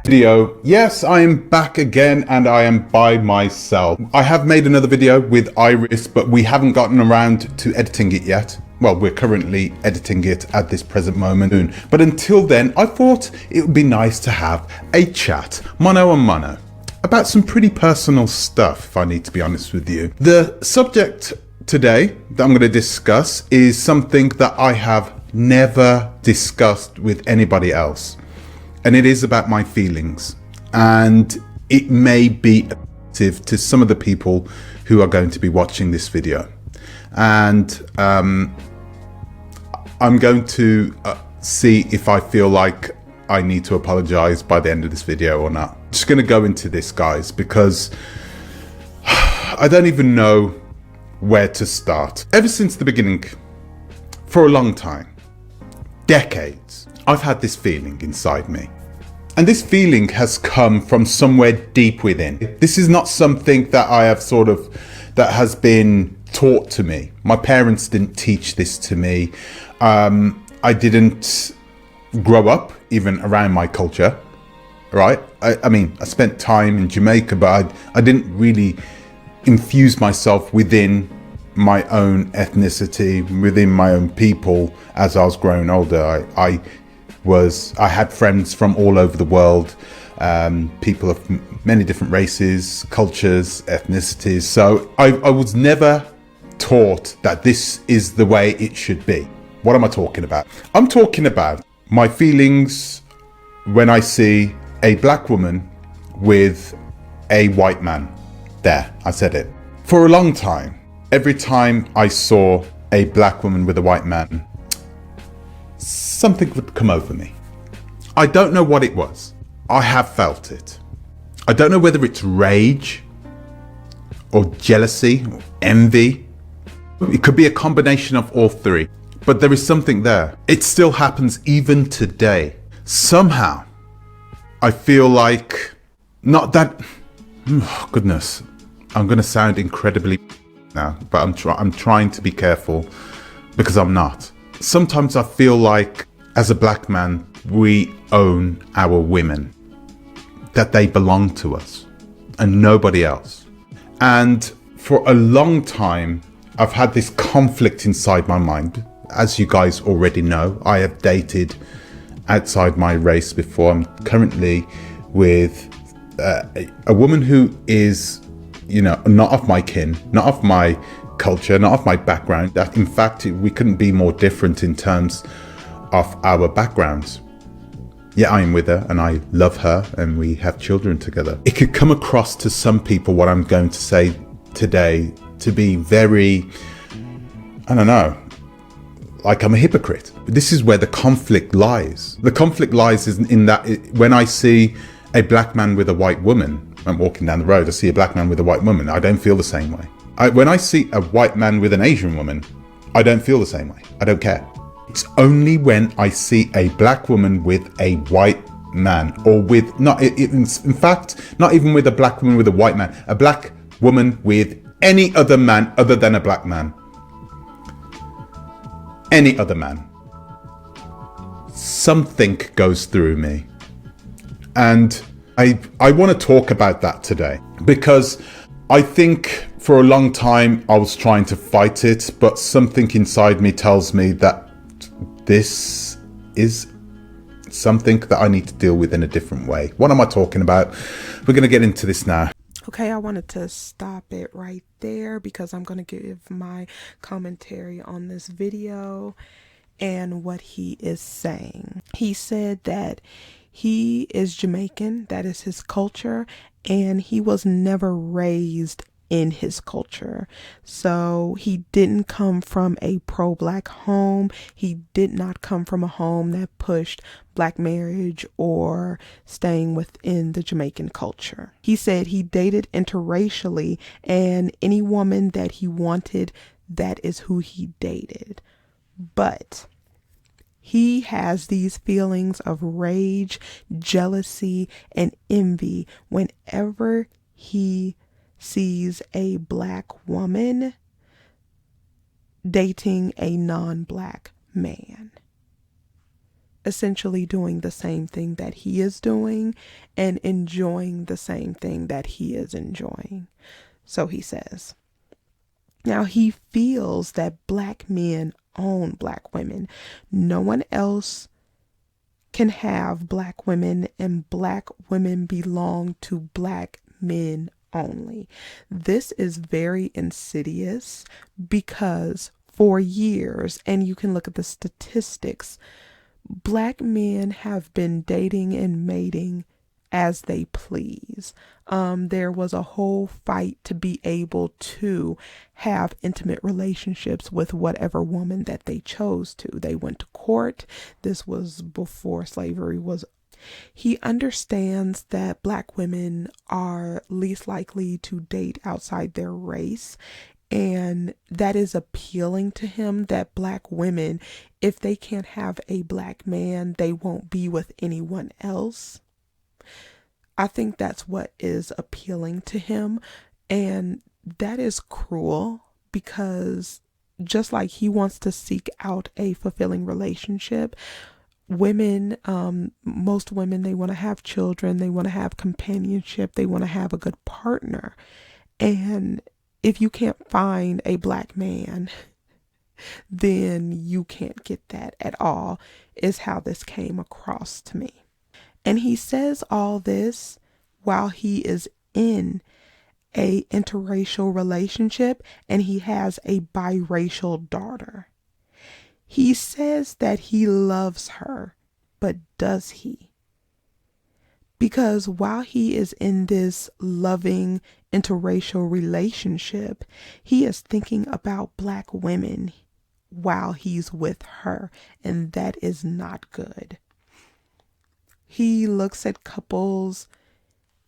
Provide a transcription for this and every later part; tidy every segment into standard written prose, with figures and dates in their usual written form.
Video. Yes, I am back again and I am by myself. I have made another video with Iris, but we haven't gotten around to editing it yet. Well, we're currently editing it at this present moment. But until then, I thought it would be nice to have a chat, mano a mano, about some pretty personal stuff, if I need to be honest with you. The subject today that I'm going to discuss is something that I have never discussed with anybody else. And it is about my feelings, and it may be offensive to some of the people who are going to be watching this video. And I'm going to see if I feel like I need to apologize by the end of this video or not. I'm just going to go into this, guys, because I don't even know where to start. Ever since the beginning, for a long time, decades, I've had this feeling inside me. And this feeling has come from somewhere deep within. This is not something that I have that has been taught to me. My parents didn't teach this to me. I didn't grow up even around my culture, right? I mean, I spent time in Jamaica, but I didn't really infuse myself within my own ethnicity, within my own people as I was growing older. I had friends from all over the world, people of many different races, cultures, ethnicities. So I was never taught that this is the way it should be. What am I talking about? I'm talking about my feelings when I see a black woman with a white man. There, I said it. For a long time, every time I saw a black woman with a white man, something would come over me. I don't know what it was. I have felt it. I don't know whether it's rage or jealousy or envy. It could be a combination of all three, but there is something there. It still happens even today. Somehow, I feel like, not that, oh goodness, I'm going to sound incredibly now, but I'm trying to be careful because I'm not. Sometimes I feel like as a black man, we own our women, that they belong to us and nobody else. And for a long time, I've had this conflict inside my mind. As you guys already know, I have dated outside my race before. I'm currently with a woman who is, not of my kin, not of my culture, not of my background. That in fact, we couldn't be more different in terms of our backgrounds. Yeah, I'm with her and I love her and we have children together. It could come across to some people what I'm going to say today to be very, I don't know, like I'm a hypocrite. This is where the conflict lies. The conflict lies in that when I see a black man with a white woman, I'm walking down the road, I see a black man with a white woman, I don't feel the same way. When I see a white man with an Asian woman, I don't feel the same way. I don't care. It's only when I see a black woman with a white man, or with, in fact, not even with a black woman with a white man, a black woman with any other man other than a black man. Any other man. Something goes through me. And I want to talk about that today because I think for a long time I was trying to fight it, but something inside me tells me that this is something that I need to deal with in a different way. What am I talking about? We're going to get into this now. Okay, I wanted to stop it right there because I'm going to give my commentary on this video and what he is saying. He said that he is Jamaican, that is his culture, and he was never raised in his culture. So he didn't come from a pro-black home. He did not come from a home that pushed black marriage or staying within the Jamaican culture. He said he dated interracially, and any woman that he wanted, that is who he dated. But he has these feelings of rage, jealousy, and envy whenever he sees a black woman dating a non-black man. essentially doing the same thing that he is doing and enjoying the same thing that he is enjoying. So he says, now he feels that black men own black women. No one else can have black women, and black women belong to black men only. This is very insidious because for years, and you can look at the statistics, black men have been dating and mating as they please. There was a whole fight to be able to have intimate relationships with whatever woman that they chose to. They went to court. This was before slavery was. He understands that black women are least likely to date outside their race. And that is appealing to him, that black women, if they can't have a black man, they won't be with anyone else. I think that's what is appealing to him. And that is cruel because just like he wants to seek out a fulfilling relationship, women, most women, they want to have children, they want to have companionship, they want to have a good partner. And if you can't find a black man, then you can't get that at all, is how this came across to me. And he says all this while he is in a interracial relationship and he has a biracial daughter. He says that he loves her, but does he? Because while he is in this loving interracial relationship, he is thinking about black women while he's with her, and that is not good. He looks at couples,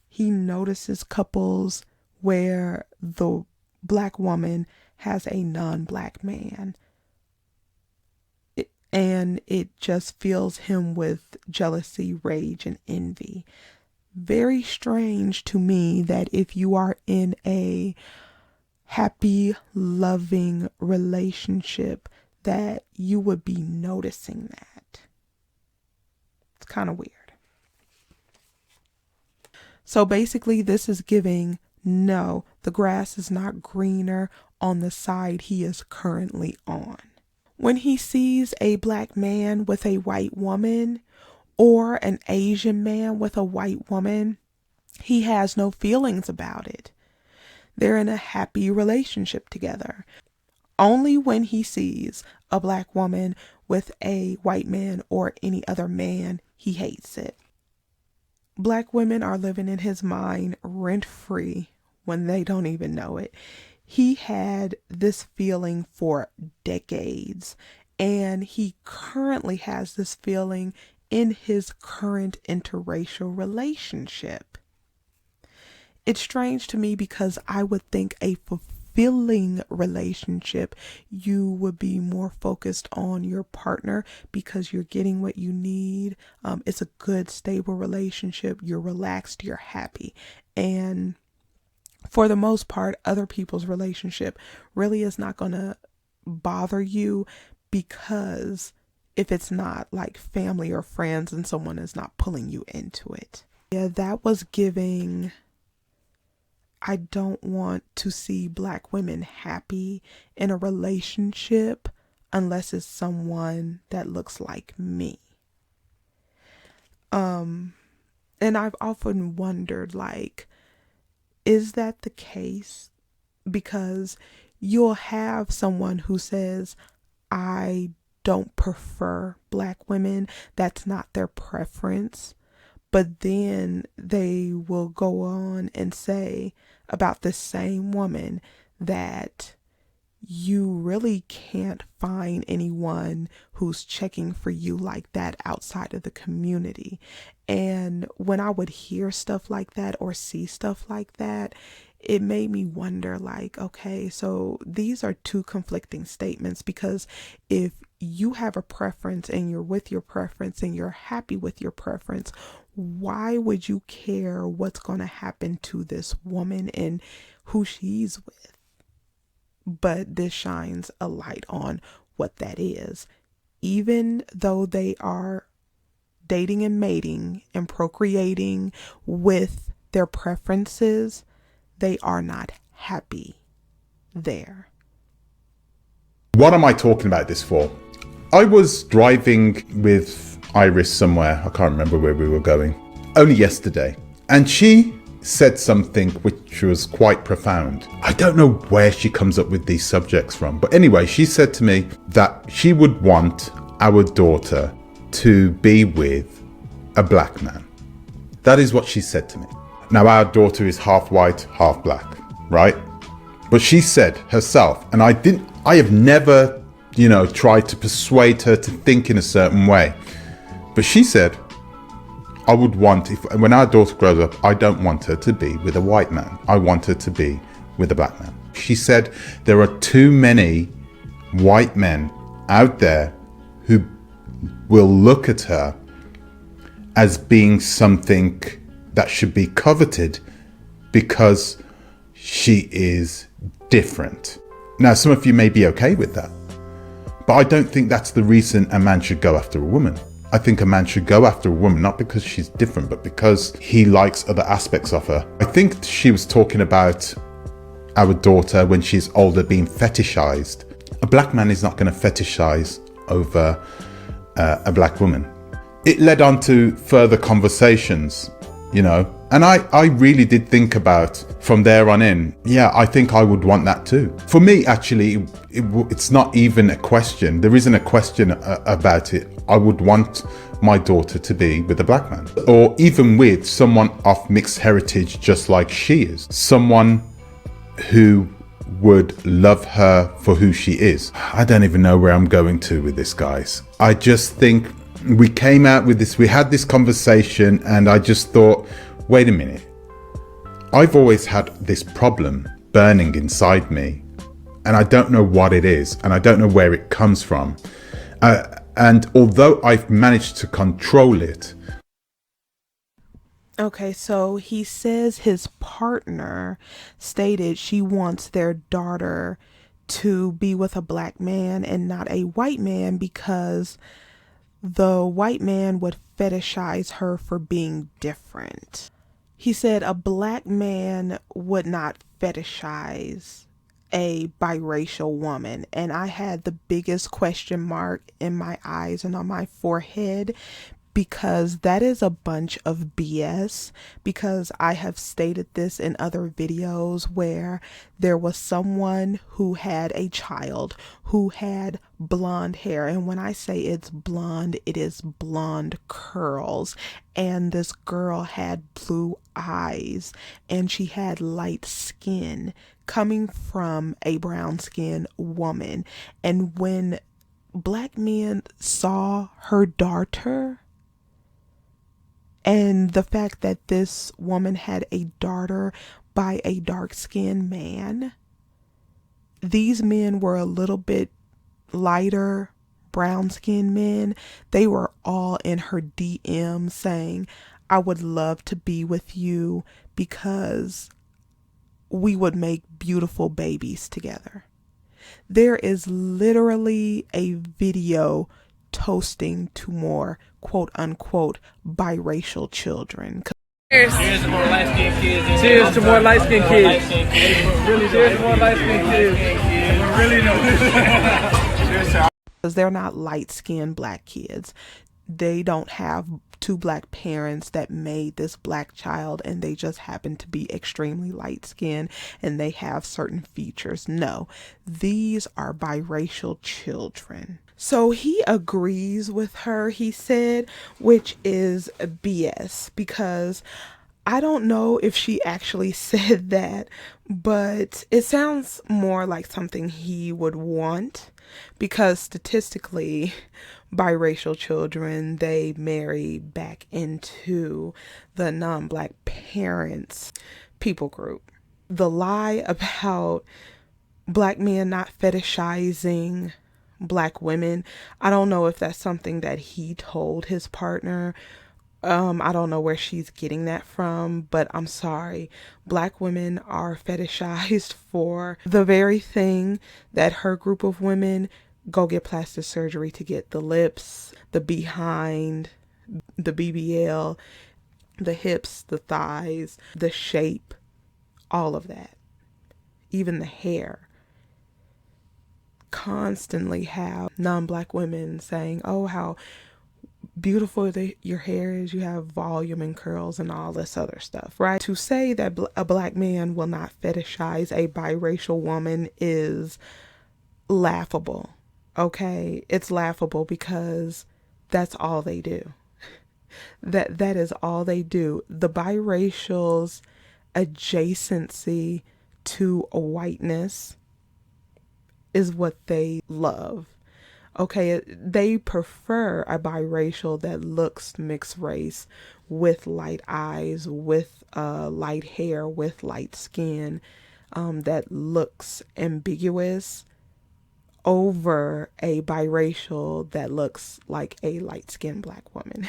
he notices couples where the black woman has a non-black man, and it just fills him with jealousy, rage, and envy. Very strange to me that if you are in a happy, loving relationship, that you would be noticing that. It's kind of weird. So basically, this is giving, no, the grass is not greener on the side he is currently on. When he sees a black man with a white woman or an Asian man with a white woman, he has no feelings about it. They're in a happy relationship together. Only when he sees a black woman with a white man or any other man, he hates it. Black women are living in his mind rent-free when they don't even know it. He had this feeling for decades, and he currently has this feeling in his current interracial relationship. It's strange to me because I would think a fulfilling relationship, you would be more focused on your partner because you're getting what you need. It's a good, stable relationship. You're relaxed, you're happy. And for the most part, other people's relationship really is not going to bother you, because if it's not like family or friends and someone is not pulling you into it. Yeah, that was giving, I don't want to see black women happy in a relationship unless it's someone that looks like me. And I've often wondered, like, is that the case? Because you'll have someone who says, I don't prefer black women. That's not their preference. But then they will go on and say about the same woman that you really can't find anyone who's checking for you like that outside of the community. And when I would hear stuff like that or see stuff like that, it made me wonder, like, okay, so these are two conflicting statements, because if you have a preference and you're with your preference and you're happy with your preference, why would you care what's going to happen to this woman and who she's with? But this shines a light on what that is. Even though they are dating and mating and procreating with their preferences, they are not happy there. What am I talking about this for? I was driving with Iris somewhere, I can't remember where we were going, only yesterday, and she said something which was quite profound. I don't know where she comes up with these subjects from, but anyway, she said to me that she would want our daughter to be with a black man. That is what she said to me. Now, our daughter is half white, half black, right? But she said herself, and I have never, tried to persuade her to think in a certain way. But she said, I would want, when our daughter grows up, I don't want her to be with a white man. I want her to be with a black man. She said there are too many white men out there who will look at her as being something that should be coveted because she is different. Now, some of you may be okay with that, but I don't think that's the reason a man should go after a woman. I think a man should go after a woman not because she's different, but because he likes other aspects of her. I think she was talking about our daughter when she's older being fetishized. A black man is not going to fetishize over a black woman. It led on to further conversations, and I really did think about from there on in, yeah, I think I would want that too. For me, actually, it's not even a question. There isn't a question about it. I would want my daughter to be with a black man, or even with someone of mixed heritage, just like she is. Someone who would love her for who she is. I don't even know where I'm going to with this, guys. I just think we came out with this, we had this conversation, and I just thought, wait a minute. I've always had this problem burning inside me, and I don't know what it is, and I don't know where it comes from. And although I've managed to control it. Okay, so he says his partner stated she wants their daughter to be with a black man and not a white man because the white man would fetishize her for being different. He said a black man would not fetishize a biracial woman, and I had the biggest question mark in my eyes and on my forehead, because that is a bunch of BS, because I have stated this in other videos where there was someone who had a child who had blonde hair, and when I say it's blonde, it is blonde curls, and this girl had blue eyes and she had light skin coming from a brown skinned woman. And when black men saw her daughter, and the fact that this woman had a daughter by a dark-skinned man, these men were a little bit lighter, brown-skinned men. They were all in her DM saying, I would love to be with you because we would make beautiful babies together. There is literally a video toasting to more quote-unquote biracial children. Cheers to more light-skinned kids. Cheers to more light-skinned kids. Really, cheers to more light-skinned kids. Really know. Because they're not light-skinned black kids. They don't have two black parents that made this black child and they just happen to be extremely light-skinned and they have certain features. No, these are biracial children. So he agrees with her, he said, which is BS, because I don't know if she actually said that, but it sounds more like something he would want, because statistically, biracial children, they marry back into the non-black parents people group. The lie about black men not fetishizing black women, I don't know if that's something that he told his partner. I don't know where she's getting that from, but I'm sorry. Black women are fetishized for the very thing that her group of women go get plastic surgery to get: the lips, the behind, the BBL, the hips, the thighs, the shape, all of that, even the hair. Constantly have non-black women saying, oh, how beautiful your hair is, you have volume and curls and all this other stuff, right? To say that a black man will not fetishize a biracial woman is laughable, okay? It's laughable because that's all they do. That is all they do. The biracial's adjacency to a whiteness is what they love. Okay, they prefer a biracial that looks mixed race with light eyes, with light hair, with light skin, that looks ambiguous, over a biracial that looks like a light-skinned black woman.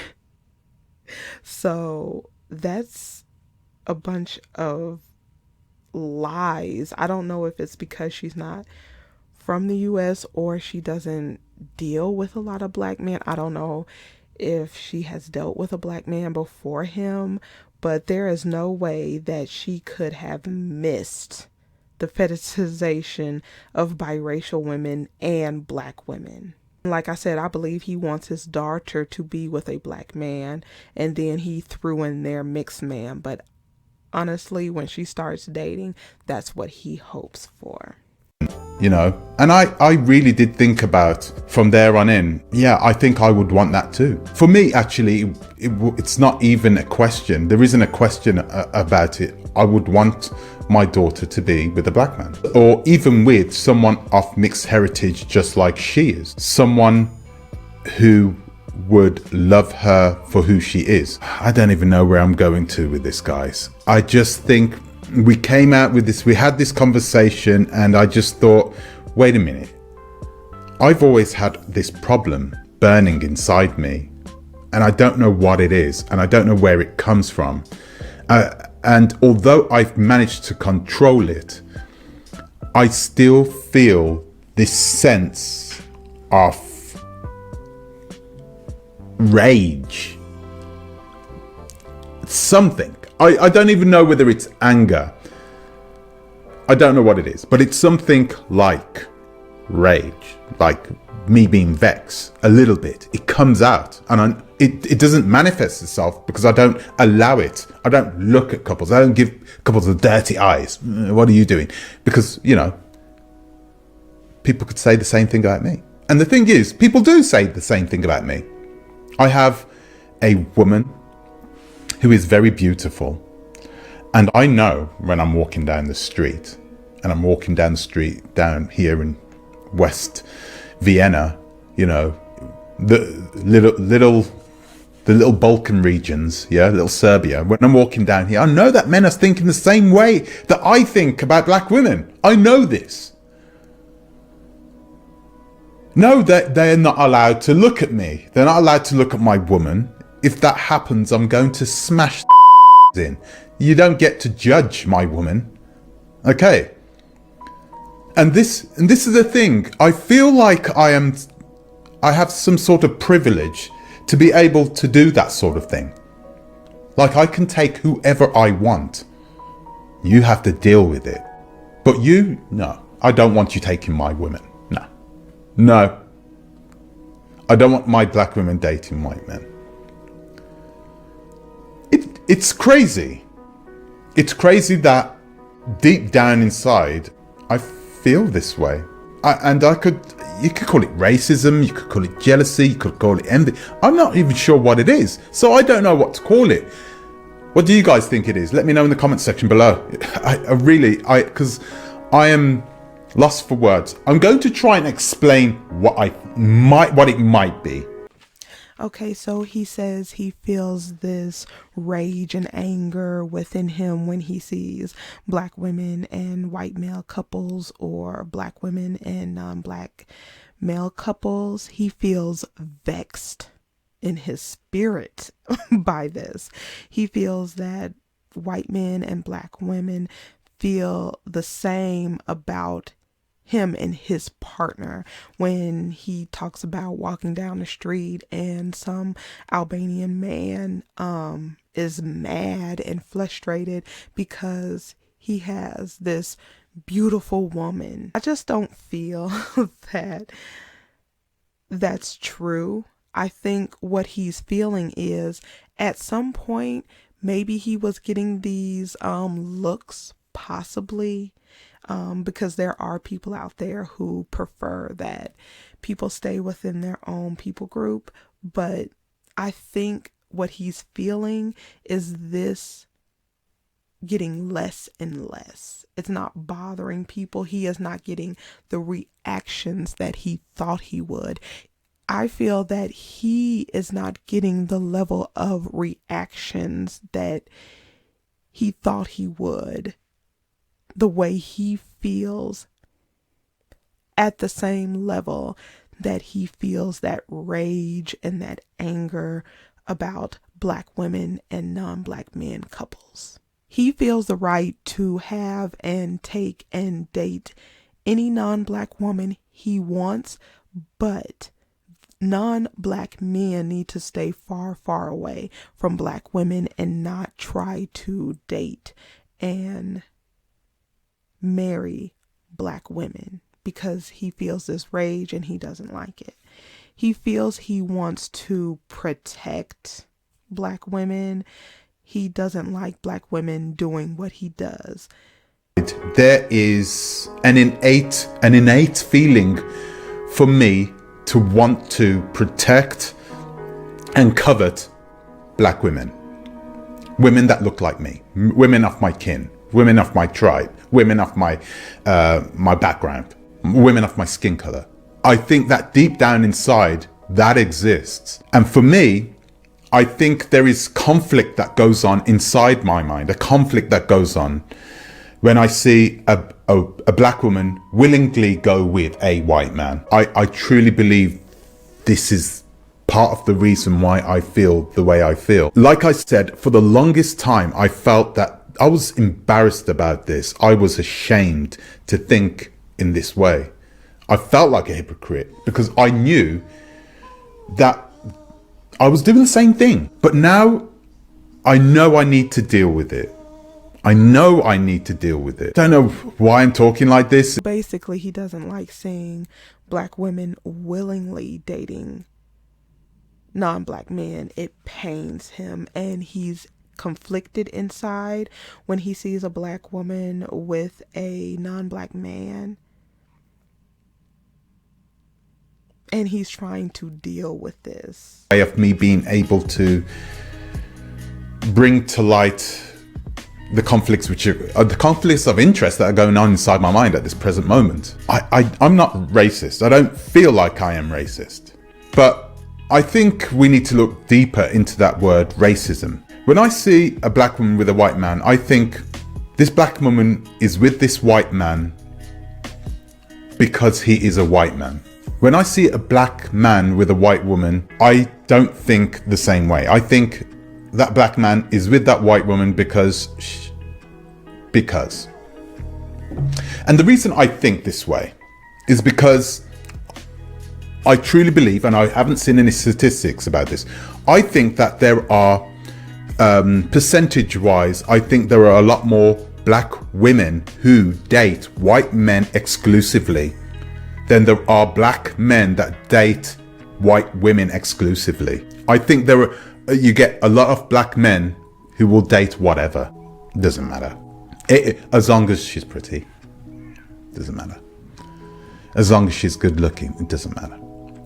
So that's a bunch of lies. I don't know if it's because she's not from the US or she doesn't deal with a lot of black men. I don't know if she has dealt with a black man before him, but there is no way that she could have missed the fetishization of biracial women and black women. Like I said, I believe he wants his daughter to be with a black man, and then he threw in there mixed man. But honestly, when she starts dating, that's what he hopes for. You know, and I really did think about from there on in, yeah, I think I would want that too. For me, actually, it's not even a question. There isn't a question about it. I would want my daughter to be with a black man, or even with someone of mixed heritage, just like she is. Someone who would love her for who she is. I don't even know where I'm going to with this, guys. I just think we came out with this, we had this conversation, and I just thought, wait a minute. I've always had this problem burning inside me, and I don't know what it is, and I don't know where it comes from. And although I've managed to control it, I still feel this sense of rage. Something. I don't even know whether it's anger. I don't know what it is, but it's something like rage, like me being vexed a little bit. It comes out, and it doesn't manifest itself because I don't allow it. I don't look at couples. I don't give couples the dirty eyes. What are you doing? Because, you know, people could say the same thing about me. And the thing is, people do say the same thing about me. I have a woman who is very beautiful, and I know when I'm walking down the street, and I'm walking down the street down here in West Vienna, you know, the little Balkan regions, yeah, little Serbia. When I'm walking down here, I know that men are thinking the same way that I think about black women. I know this. No, they're not allowed to look at me. They're not allowed to look at my woman. If that happens, I'm going to smash in. You don't get to judge my woman. Okay. And this is the thing. I feel like I have some sort of privilege to be able to do that sort of thing. Like, I can take whoever I want. You have to deal with it. But you, no. I don't want you taking my women. No. No. I don't want my black women dating white men. It's crazy. It's crazy that deep down inside, I feel this way. You could call it racism, you could call it jealousy, you could call it envy. I'm not even sure what it is, so I don't know what to call it. What do you guys think it is? Let me know in the comment section below. Because I am lost for words. I'm going to try and explain what it might be. Okay, so he says he feels this rage and anger within him when he sees black women and white male couples, or black women and non-black male couples. He feels vexed in his spirit by this. He feels that white men and black women feel the same about him and his partner when he talks about walking down the street and some Albanian man is mad and frustrated because he has this beautiful woman. I just don't feel that that's true. I think what he's feeling is at some point maybe he was getting these looks, possibly, because there are people out there who prefer that people stay within their own people group. But I think what he's feeling is this getting less and less. It's not bothering people. He is not getting the reactions that he thought he would. I feel that he is not getting the level of reactions that he thought he would, the way he feels at the same level that he feels that rage and that anger about Black women and non-Black men couples. He feels the right to have and take and date any non-Black woman he wants, but non-Black men need to stay far, far away from Black women and not try to date and marry Black women, because he feels this rage and he doesn't like it. He feels he wants to protect Black women. He doesn't like Black women doing what he does. There is an innate feeling for me to want to protect and covet Black women. Women that look like me, women of my kin, women of my tribe, women of my background, women of my skin color. I think that deep down inside, that exists. And for me, I think there is conflict that goes on inside my mind, a conflict that goes on when I see a Black woman willingly go with a white man. I truly believe this is part of the reason why I feel the way I feel. Like I said, for the longest time, I felt that I was embarrassed about this. I was ashamed to think in this way. I felt like a hypocrite because I knew that I was doing the same thing. But now I know I need to deal with it. I know I need to deal with it. I don't know why I'm talking like this. Basically, he doesn't like seeing Black women willingly dating non-Black men. It pains him, and he's conflicted inside when he sees a Black woman with a non-Black man. And he's trying to deal with this. Of me being able to bring to light the conflicts the conflicts of interest that are going on inside my mind at this present moment. I'm not racist. I don't feel like I am racist. But I think we need to look deeper into that word racism. When I see a Black woman with a white man, I think this Black woman is with this white man because he is a white man. When I see a Black man with a white woman, I don't think the same way. I think that Black man is with that white woman because. And the reason I think this way is because I truly believe, and I haven't seen any statistics about this, I think that there are, percentage-wise, I think there are a lot more Black women who date white men exclusively than there are Black men that date white women exclusively. I think you get a lot of Black men who will date whatever. Doesn't matter. As long as she's pretty. Doesn't matter. As long as she's good looking, it doesn't matter.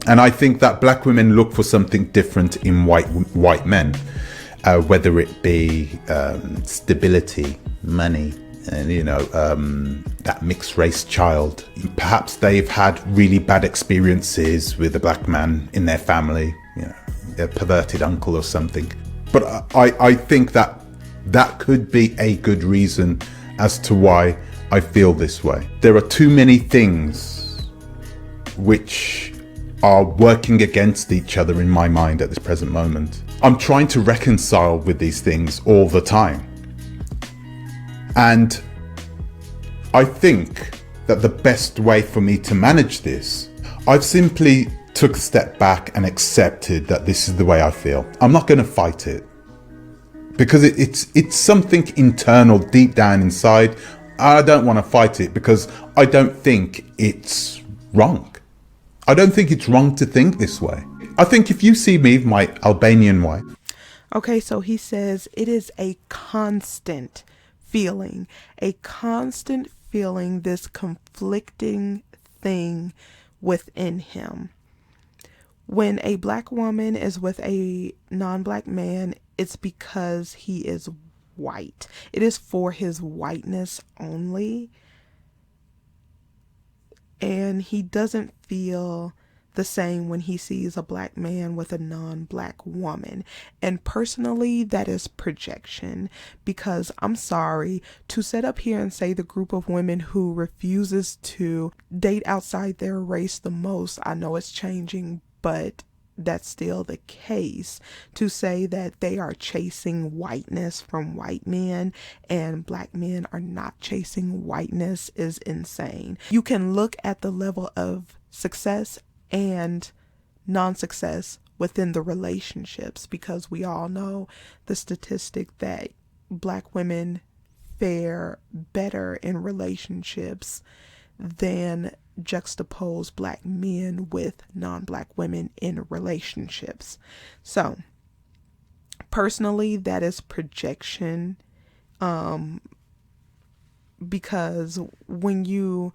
And I think that Black women look for something different in white men, whether it be stability, money, and that mixed race child. Perhaps they've had really bad experiences with a Black man in their family, a perverted uncle or something. But I think that could be a good reason as to why I feel this way. There are too many things which are working against each other in my mind at this present moment. I'm trying to reconcile with these things all the time. And I think that the best way for me to manage this, I've simply took a step back and accepted that this is the way I feel. I'm not going to fight it because it's something internal deep down inside. I don't want to fight it because I don't think it's wrong. I don't think it's wrong to think this way. I think if you see me, my Albanian wife. Okay, so he says it is a constant feeling, this conflicting thing within him. When a black woman is with a non-black man, it's because he is white. It is for his whiteness only. And he doesn't feel the same when he sees a black man with a non-black woman. And personally, that is projection, because I'm sorry to sit up here and say the group of women who refuses to date outside their race the most, I know it's changing, but that's still the case, to say that they are chasing whiteness from white men and black men are not chasing whiteness is insane. You can look at the level of success and non-success within the relationships, because we all know the statistic that black women fare better in relationships than juxtapose black men with non-black women in relationships. So personally, that is projection, because when you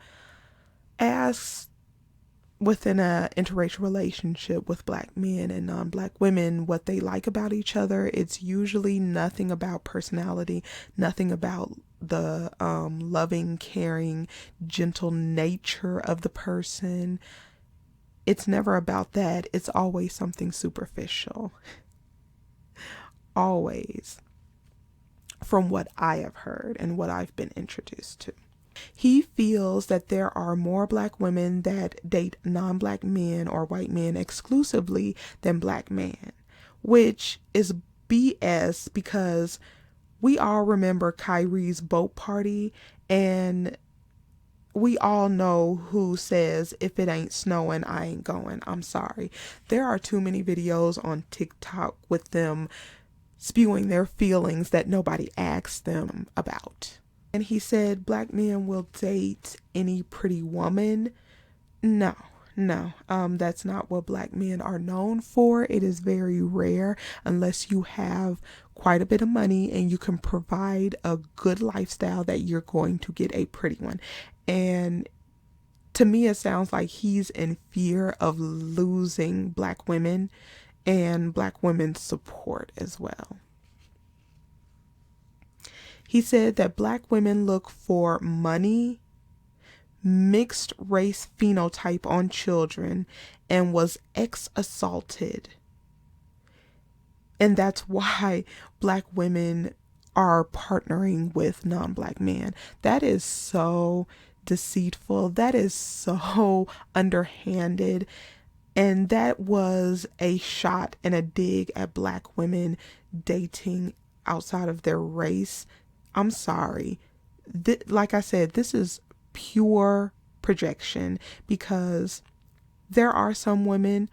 ask within an interracial relationship with black men and non-black women what they like about each other, it's usually nothing about personality, nothing about the loving, caring, gentle nature of the person. It's never about that. It's always something superficial. Always. From what I have heard and what I've been introduced to. He feels that there are more black women that date non-black men or white men exclusively than black men, which is BS, because we all remember Kyrie's boat party, and we all know who says, if it ain't snowing, I ain't going. I'm sorry. There are too many videos on TikTok with them spewing their feelings that nobody asked them about. And he said black men will date any pretty woman. No, that's not what black men are known for. It is very rare, unless you have quite a bit of money and you can provide a good lifestyle, that you're going to get a pretty one. And to me, it sounds like he's in fear of losing black women and black women's support as well. He said that black women look for money, mixed race phenotype on children, and was ex-assaulted. And that's why black women are partnering with non-black men. That is so deceitful. That is so underhanded. And that was a shot and a dig at black women dating outside of their race. I'm sorry. Like I said, this is pure projection, because there are some women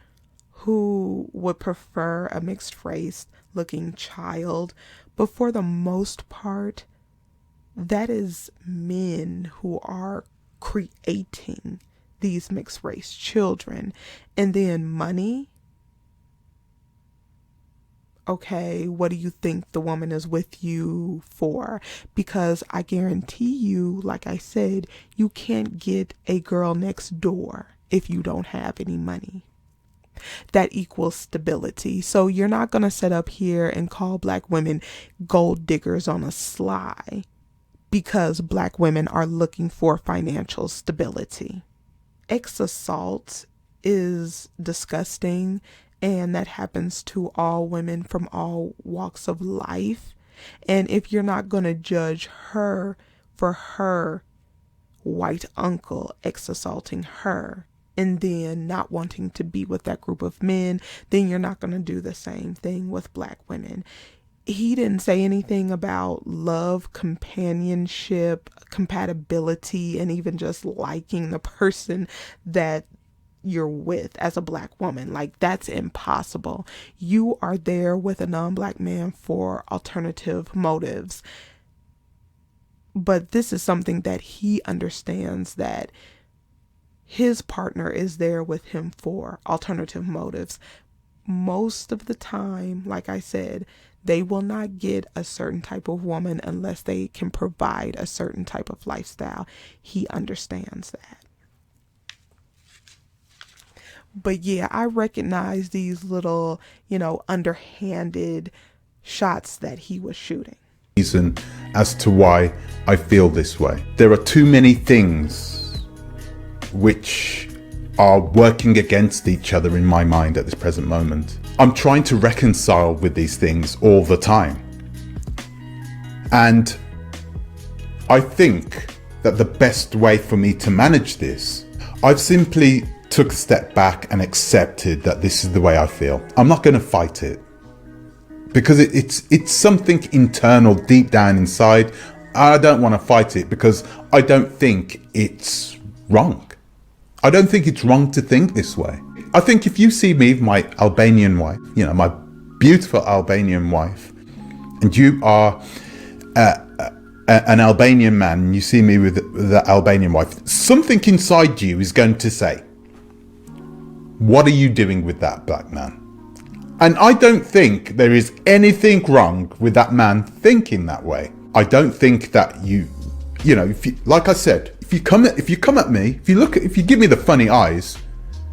who would prefer a mixed race looking child, but for the most part, that is men who are creating these mixed race children. And then money. Okay, what do you think the woman is with you for? Because I guarantee you, like I said, you can't get a girl next door if you don't have any money. That equals stability. So you're not going to sit up here and call black women gold diggers on a sly, because black women are looking for financial stability. Ex-assault is disgusting. And that happens to all women from all walks of life. And if you're not going to judge her for her white uncle ex-assaulting her and then not wanting to be with that group of men, then you're not going to do the same thing with black women. he didn't say anything about love, companionship, compatibility, and even just liking the person that you're with as a black woman. Like, that's impossible. You are there with a non-black man for alternative motives. But this is something that he understands, that his partner is there with him for alternative motives. Most of the time, like I said, they will not get a certain type of woman unless they can provide a certain type of lifestyle. He understands that. But yeah, I recognize these little, underhanded shots that he was shooting. Reason as to why I feel this way. There are too many things which are working against each other in my mind at this present moment. I'm trying to reconcile with these things all the time. And I think that the best way for me to manage this, I've simply took a step back and accepted that this is the way I feel. I'm not going to fight it, because it's something internal deep down inside. I don't want to fight it because I don't think it's wrong. I don't think it's wrong to think this way. I think if you see me with my Albanian wife, my beautiful Albanian wife, and you are an Albanian man, and you see me with the Albanian wife, something inside you is going to say, what are you doing with that black man? And I don't think there is anything wrong with that man thinking that way. I don't think that if you, like I said, if you come at me, if you give me the funny eyes,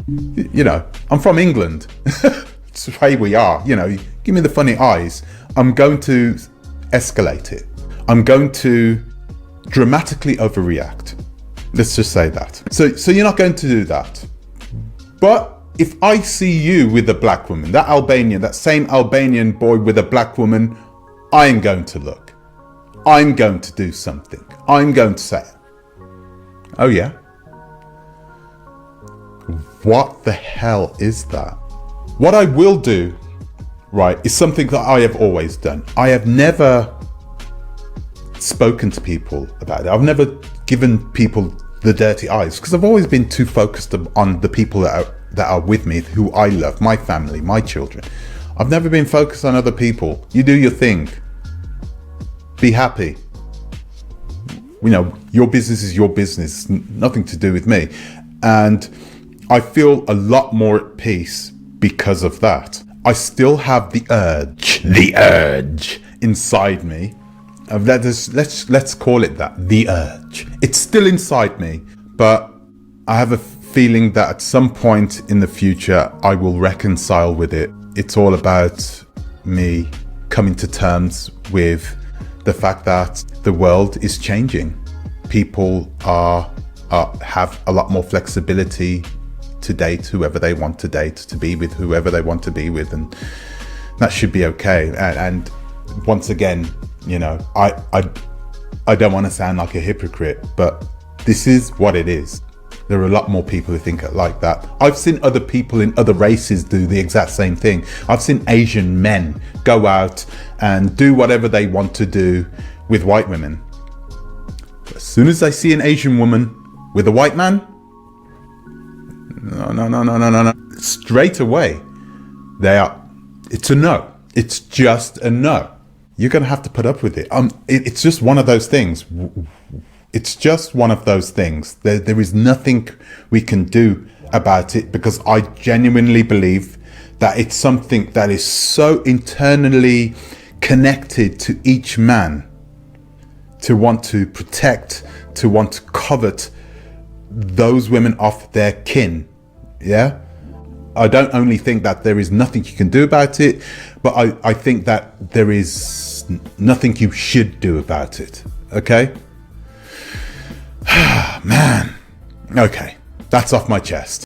I'm from England. It's the way we are, give me the funny eyes, I'm going to escalate it. I'm going to dramatically overreact. Let's just say that. So you're not going to do that. But if I see you with a black woman, that same Albanian boy with a black woman, I'm going to look. I'm going to do something. I'm going to say, oh yeah? What the hell is that? What I will do, right, is something that I have always done. I have never spoken to people about it. I've never given people the dirty eyes, because I've always been too focused on the people that are with me, who I love, my family, my children. I've never been focused on other people. You do your thing. Be happy. Your business is your business, nothing to do with me. And I feel a lot more at peace because of that. I still have the urge inside me. Let's call it that, the urge. It's still inside me, but I have a feeling that at some point in the future I will reconcile with it. It's all about me coming to terms with the fact that the world is changing. People have a lot more flexibility to date whoever they want to date, to be with whoever they want to be with, and that should be okay. And once again, I don't want to sound like a hypocrite, but this is what it is. There are a lot more people who think like that. I've seen other people in other races do the exact same thing. I've seen Asian men go out and do whatever they want to do with white women. But as soon as they see an Asian woman with a white man, no. Straight away, it's a no. It's just a no. You're going to have to put up with it. It's just one of those things. It's just one of those things. There is nothing we can do about it, because I genuinely believe that it's something that is so internally connected to each man, to want to protect, to want to covet those women off their kin. Yeah? I don't only think that there is nothing you can do about it, but I think that there is nothing you should do about it. Okay? Man. Okay. That's off my chest.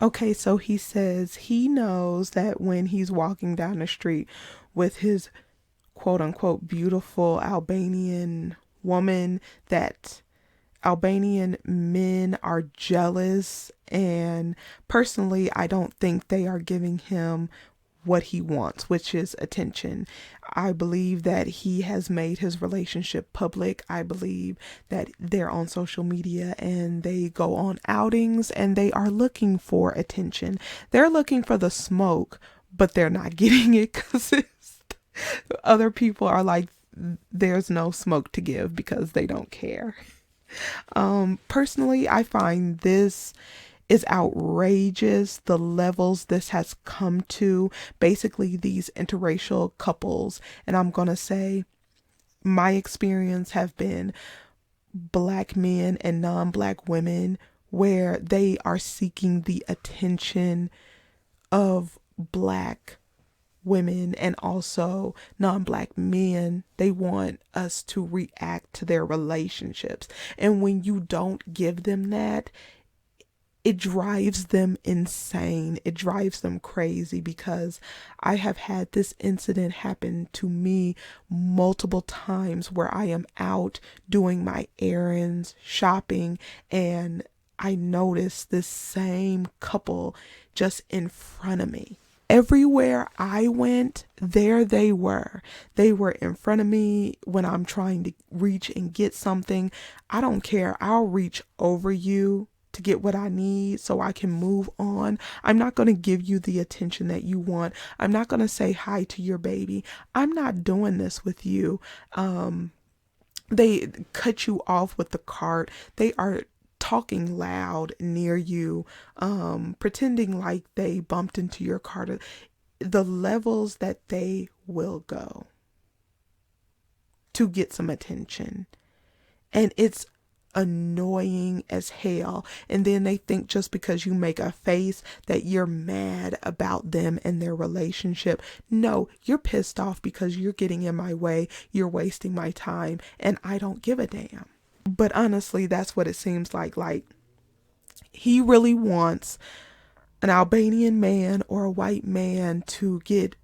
Okay, so he says he knows that when he's walking down the street with his quote unquote beautiful Albanian woman, that Albanian men are jealous, and personally I don't think they are giving him what he wants, which is attention. I believe that he has made his relationship public. I believe that they're on social media and they go on outings and they are looking for attention. They're looking for the smoke, but they're not getting it because other people are like, there's no smoke to give because they don't care. Personally, I find this is outrageous, the levels this has come to. Basically, these interracial couples, and I'm gonna say my experience have been Black men and non-Black women, where they are seeking the attention of Black women and also non-Black men. They want us to react to their relationships, and when you don't give them that, it drives them insane. It drives them crazy, because I have had this incident happen to me multiple times where I am out doing my errands, shopping, and I notice this same couple just in front of me. Everywhere I went, there they were. They were in front of me when I'm trying to reach and get something. I don't care. I'll reach over you to get what I need so I can move on. I'm not going to give you the attention that you want. I'm not going to say hi to your baby. I'm not doing this with you. They cut you off with the cart. They are talking loud near you, pretending like they bumped into your car. The levels that they will go to get some attention. And it's annoying as hell. And then they think just because you make a face that you're mad about them and their relationship. No, you're pissed off because you're getting in my way, you're wasting my time, and I don't give a damn. But honestly, that's what it seems like. Like, he really wants an Albanian man or a white man to get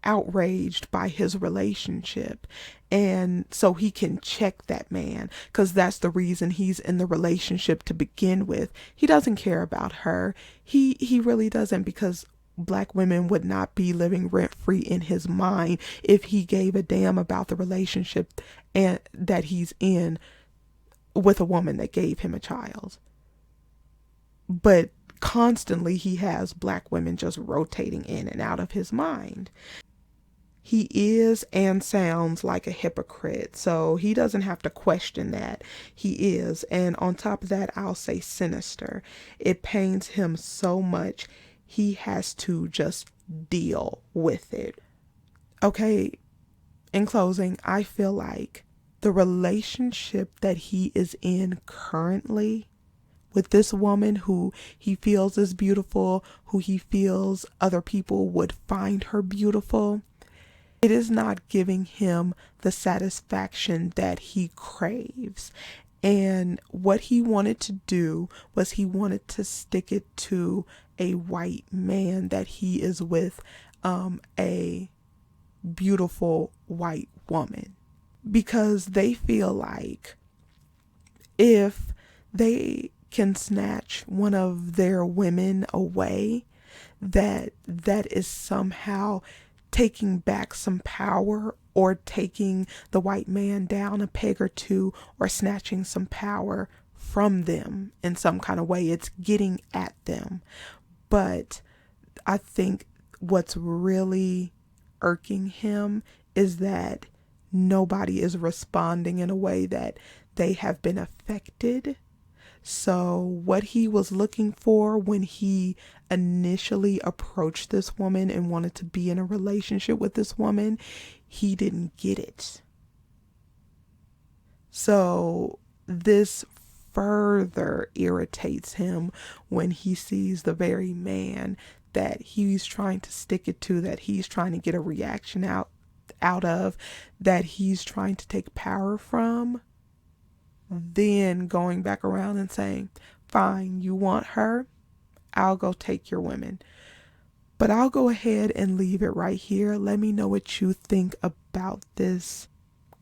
outraged by his relationship, and so he can check that man, because that's the reason he's in the relationship to begin with. He doesn't care about her. He really doesn't, because Black women would not be living rent-free in his mind if he gave a damn about the relationship and that he's in with a woman that gave him a child. But constantly he has Black women just rotating in and out of his mind. He is and sounds like a hypocrite, so he doesn't have to question that. He is. And on top of that, I'll say sinister. It pains him so much, he has to just deal with it. Okay, in closing, I feel like the relationship that he is in currently with this woman who he feels is beautiful, who he feels other people would find her beautiful, it is not giving him the satisfaction that he craves. And what he wanted to do was he wanted to stick it to a white man that he is with, a beautiful white woman, because they feel like if they can snatch one of their women away, that is somehow taking back some power, or taking the white man down a peg or two, or snatching some power from them in some kind of way. It's getting at them. But I think what's really irking him is that nobody is responding in a way that they have been affected. So what he was looking for when he initially approached this woman and wanted to be in a relationship with this woman, he didn't get it. So this further irritates him when he sees the very man that he's trying to stick it to, that he's trying to get a reaction out of, that he's trying to take power from, then going back around and saying, fine, you want her? I'll go take your women. But I'll go ahead and leave it right here. Let me know what you think about this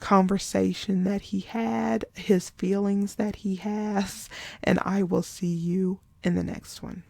conversation that he had, his feelings that he has, and I will see you in the next one.